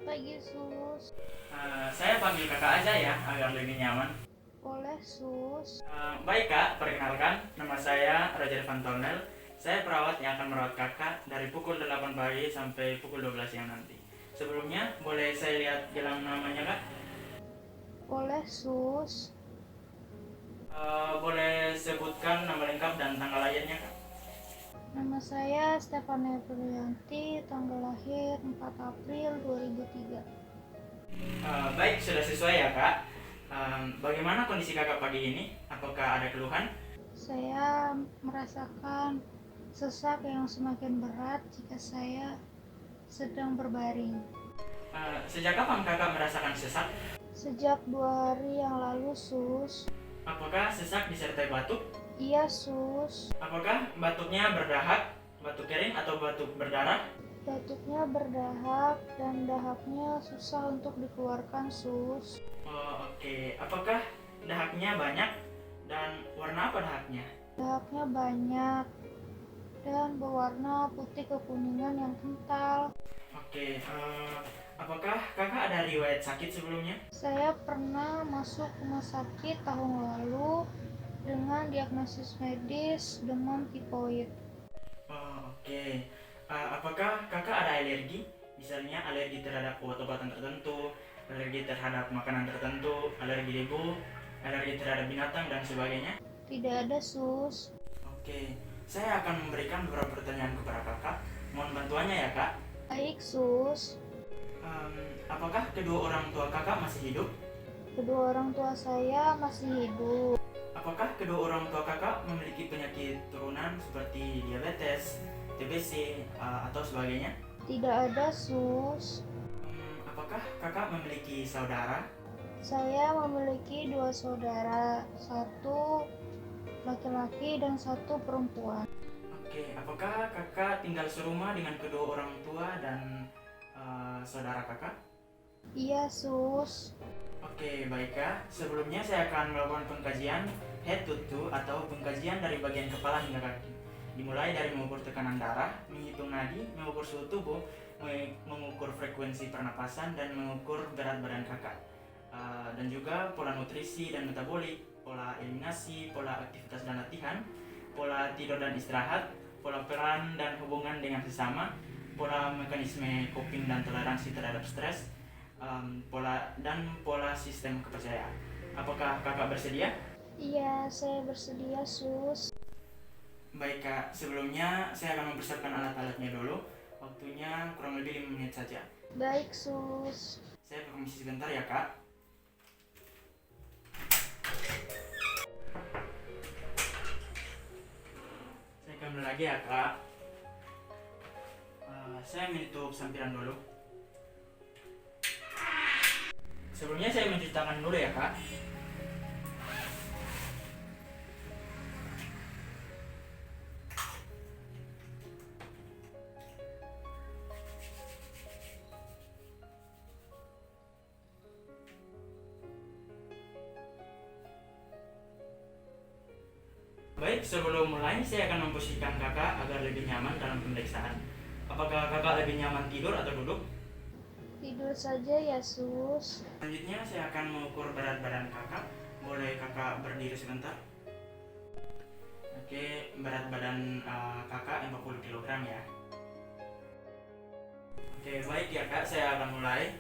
pagi, Sus. Saya panggil kakak aja ya, agar lebih nyaman. Boleh, Sus. Baik kak, perkenalkan, nama saya Roger Van Tolnel. Saya perawat yang akan merawat kakak dari pukul 8 pagi sampai pukul 12 siang nanti. Sebelumnya, boleh saya lihat gelang namanya kak? Boleh, Sus. Boleh sebutkan nama lengkap dan tanggal lahirnya kak? Nama saya Stefania Priyanti, tanggal lahir 4 April 2003. Baik, sudah sesuai ya kak. Bagaimana kondisi kakak pagi ini? Apakah ada keluhan? Saya merasakan sesak yang semakin berat jika saya sedang berbaring. Sejak kapan kakak merasakan sesak? Sejak 2 hari yang lalu, Sus. Apakah sesak disertai batuk? Iya, Sus. Apakah batuknya berdahak, batuk kering atau batuk berdarah? Batuknya berdahak dan dahaknya susah untuk dikeluarkan, Sus. Oh, oke. Apakah dahaknya banyak dan warna apa dahaknya? Dahaknya banyak dan berwarna putih kekuningan yang kental. Oke. Apakah kakak ada riwayat sakit sebelumnya? Saya pernah masuk rumah sakit tahun lalu dengan diagnosis medis demam tipoid. Oh, oke. Apakah kakak ada alergi? Misalnya alergi terhadap obat-obatan tertentu, alergi terhadap makanan tertentu, alergi debu, alergi terhadap binatang dan sebagainya? Tidak ada, Sus. Oke. Saya akan memberikan beberapa pertanyaan kepada kakak. Mohon bantuannya ya kak. Baik, Sus. Apakah kedua orang tua kakak masih hidup? Kedua orang tua saya masih hidup. Apakah kedua orang tua kakak memiliki penyakit turunan seperti diabetes, TBC, atau sebagainya? Tidak ada, Sus. Apakah kakak memiliki saudara? Saya memiliki 2 saudara, satu laki-laki dan satu perempuan. Oke, apakah kakak tinggal serumah dengan kedua orang tua dan saudara kakak? Iya, Sus. Oke, baik kak. Sebelumnya saya akan melakukan pengkajian head to toe atau pengkajian dari bagian kepala hingga kaki. Dimulai dari mengukur tekanan darah, menghitung nadi, mengukur suhu tubuh, mengukur frekuensi pernapasan, dan mengukur berat badan kakak. Dan juga pola nutrisi dan metabolik, pola eliminasi, pola aktivitas dan latihan, pola tidur dan istirahat, pola peran dan hubungan dengan sesama, pola mekanisme coping dan toleransi terhadap stres, pola sistem kepercayaan. Apakah kakak bersedia? Iya, saya bersedia, Sus. Baik kak, sebelumnya saya akan mempersiapkan alat-alatnya dulu. Waktunya kurang lebih 5 menit saja. Baik, Sus. Saya permisi sebentar ya kak. Saya kembali lagi ya kak. Saya menutup sampiran dulu. Sebelumnya saya mencuci tangan dulu ya kak. Baik, sebelum mulai saya akan memposisikan kakak agar lebih nyaman dalam pemeriksaan. Apakah kakak lebih nyaman tidur atau duduk? Tidur saja ya, Sus. Selanjutnya saya akan mengukur berat badan kakak. Boleh kakak berdiri sebentar? Oke, berat badan kakak 40 kg ya. Oke, baik ya kak, saya akan mulai.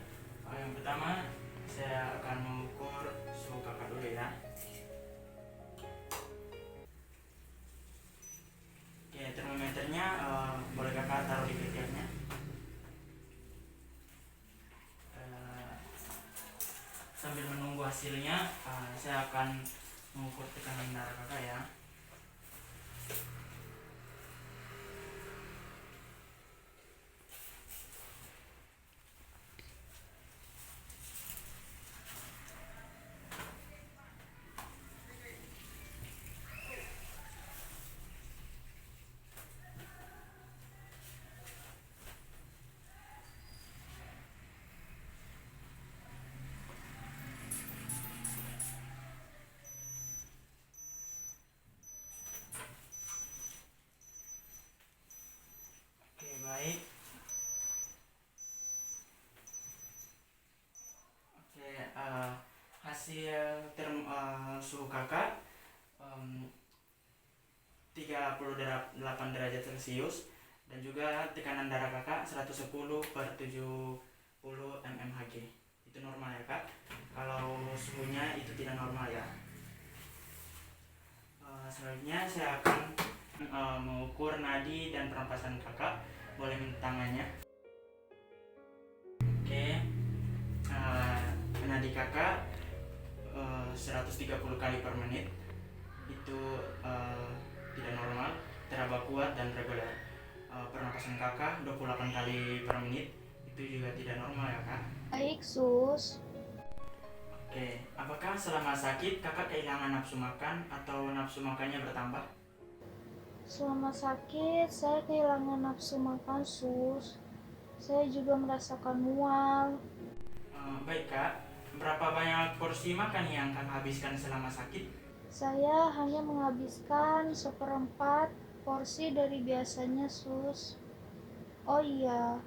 Yang pertama, saya akan mengukur suhu kakak dulu ya. Oke, termometernya boleh kakak taruh di ketiaknya. Sambil menunggu hasilnya, saya akan mengukur tekanan darah kakak ya. 38 derajat Celcius, dan juga tekanan darah kakak 110/70 mmHg. Itu normal ya kak. Kalau suhunya itu tidak normal ya. Selanjutnya saya akan mengukur nadi dan pernapasan kakak. Boleh minta tangannya. Oke. Nadi kakak 130 kali per menit. Itu tidak normal, teraba kuat dan reguler. Pernapasan kakak 28 kali per menit. Itu juga tidak normal ya kak. Baik, Sus. Oke, apakah selama sakit kakak kehilangan nafsu makan atau nafsu makannya bertambah? Selama sakit, saya kehilangan nafsu makan, Sus. Saya juga merasakan mual. Baik kak, berapa banyak porsi makan yang kakak habiskan selama sakit? Saya hanya menghabiskan 1/4 porsi dari biasanya, Sus. Oh iya,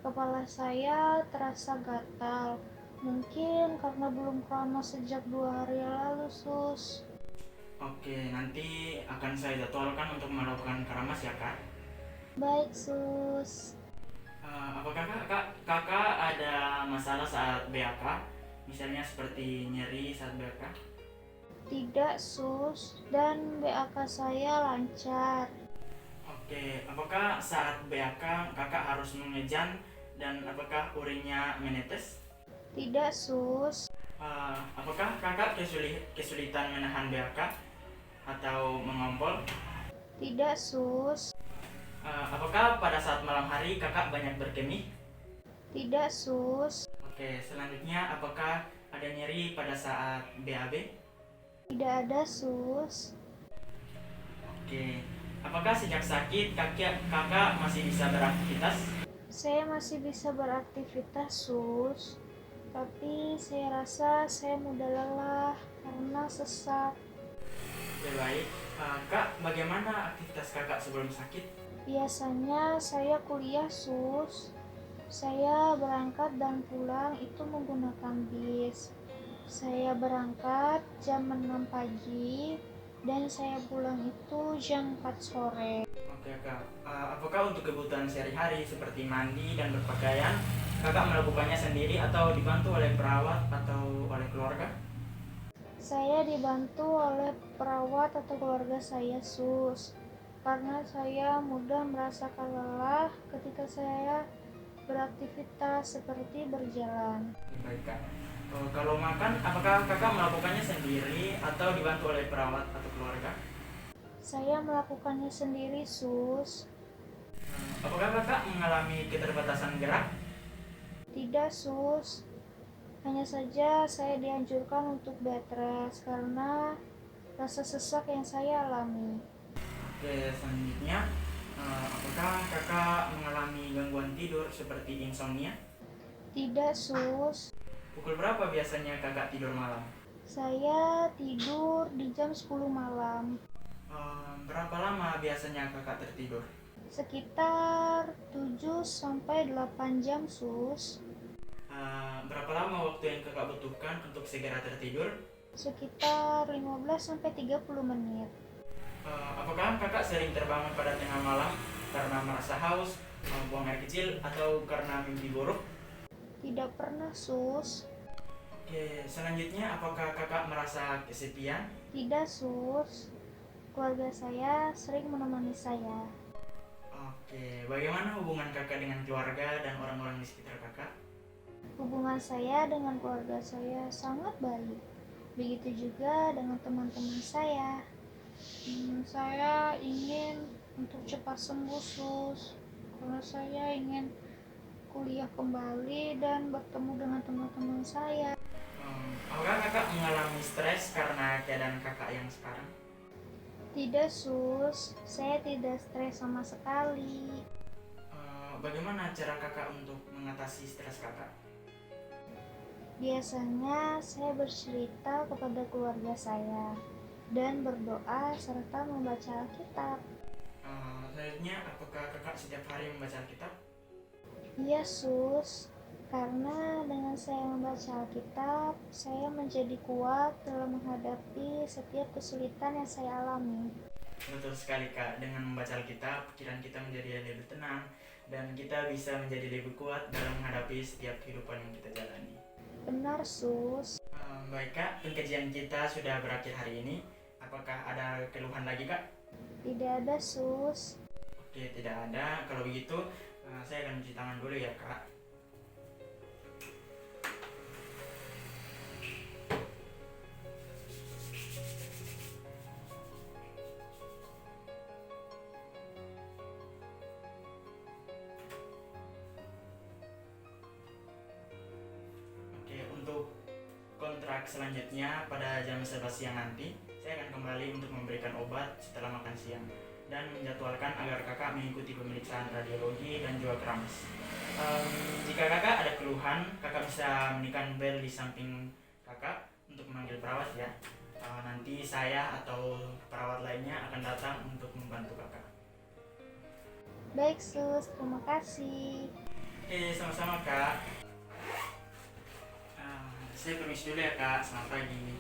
kepala saya terasa gatal. Mungkin karena belum keramas sejak 2 hari lalu, Sus. Oke, nanti akan saya jadwalkan untuk melakukan keramas ya kak. Baik, Sus. Apakah kakak ada masalah saat BAK? Misalnya seperti nyeri saat BAK? Tidak, Sus. Dan BAK saya lancar. Oke, apakah saat BAK kakak harus mengejan dan apakah urinnya menetes? Tidak, Sus. Apakah kakak kesulitan menahan BAK atau mengompol? Tidak, Sus. Apakah pada saat malam hari kakak banyak berkemih? Tidak, Sus. Oke, selanjutnya apakah ada nyeri pada saat BAB? Tidak ada, Sus. Oke, apakah sejak sakit kakak masih bisa beraktivitas? Saya masih bisa beraktivitas, Sus. Tapi saya rasa saya mudah lelah karena sesak. Oke, baik. Kak, bagaimana aktivitas kakak sebelum sakit? Biasanya saya kuliah, Sus. Saya berangkat dan pulang itu menggunakan bis. Saya berangkat jam 6 pagi dan saya pulang itu jam 4 sore. Oke kak, apakah untuk kebutuhan sehari-hari seperti mandi dan berpakaian kakak melakukannya sendiri atau dibantu oleh perawat atau oleh keluarga? Saya dibantu oleh perawat atau keluarga saya, Sus. Karena saya mudah merasakan lelah ketika saya beraktivitas seperti berjalan. Baik kak. Kalau makan, apakah kakak melakukannya sendiri atau dibantu oleh perawat atau keluarga? Saya melakukannya sendiri, Sus. Apakah kakak mengalami keterbatasan gerak? Tidak, Sus. Hanya saja saya dianjurkan untuk bed rest karena rasa sesak yang saya alami. Oke, selanjutnya, apakah kakak mengalami gangguan tidur seperti insomnia? Tidak, Sus. Pukul berapa biasanya kakak tidur malam? Saya tidur di jam 10 malam. Berapa lama biasanya kakak tertidur? Sekitar 7 sampai 8 jam, Sus. Berapa lama waktu yang kakak butuhkan untuk segera tertidur? Sekitar 15 sampai 30 menit. Apakah kakak sering terbangun pada tengah malam karena merasa haus, buang air kecil, atau karena mimpi buruk? Tidak pernah, Sus. Oke, selanjutnya apakah kakak merasa kesepian? Tidak, Sus. Keluarga saya sering menemani saya. Oke, bagaimana hubungan kakak dengan keluarga dan orang-orang di sekitar kakak? Hubungan saya dengan keluarga saya sangat baik. Begitu juga dengan teman-teman saya. Saya ingin untuk cepat sembuh, Sus. Karena saya ingin kuliah kembali dan bertemu dengan teman-teman saya. Apakah kakak mengalami stres karena keadaan kakak yang sekarang? Tidak, Sus. Saya tidak stres sama sekali. Bagaimana cara kakak untuk mengatasi stres kakak? Biasanya saya bercerita kepada keluarga saya dan berdoa serta membaca Alkitab. Selanjutnya, apakah kakak setiap hari membaca Alkitab? Iya, Sus. Karena dengan saya membaca Alkitab, saya menjadi kuat dalam menghadapi setiap kesulitan yang saya alami. Betul sekali Kak, dengan membaca Alkitab, pikiran kita menjadi lebih tenang dan kita bisa menjadi lebih kuat dalam menghadapi setiap kehidupan yang kita jalani. Benar, Sus. Baik Kak, pengkajian kita sudah berakhir hari ini. Apakah ada keluhan lagi Kak? Tidak ada, Sus. Oke, tidak ada. Kalau begitu, saya akan mencuci tangan dulu ya Kak. Oke, untuk kontrak selanjutnya pada jam 11 siang nanti, saya akan kembali untuk memberikan obat setelah makan siang dan menjadwalkan agar kakak mengikuti pemeriksaan radiologi dan juga keramas. Jika kakak ada keluhan, kakak bisa menekan bel di samping kakak untuk memanggil perawat ya. Nanti saya atau perawat lainnya akan datang untuk membantu kakak. Baik, Sus. Terima kasih. Oke, sama-sama kak. Saya permisi dulu ya kak, selamat pagi.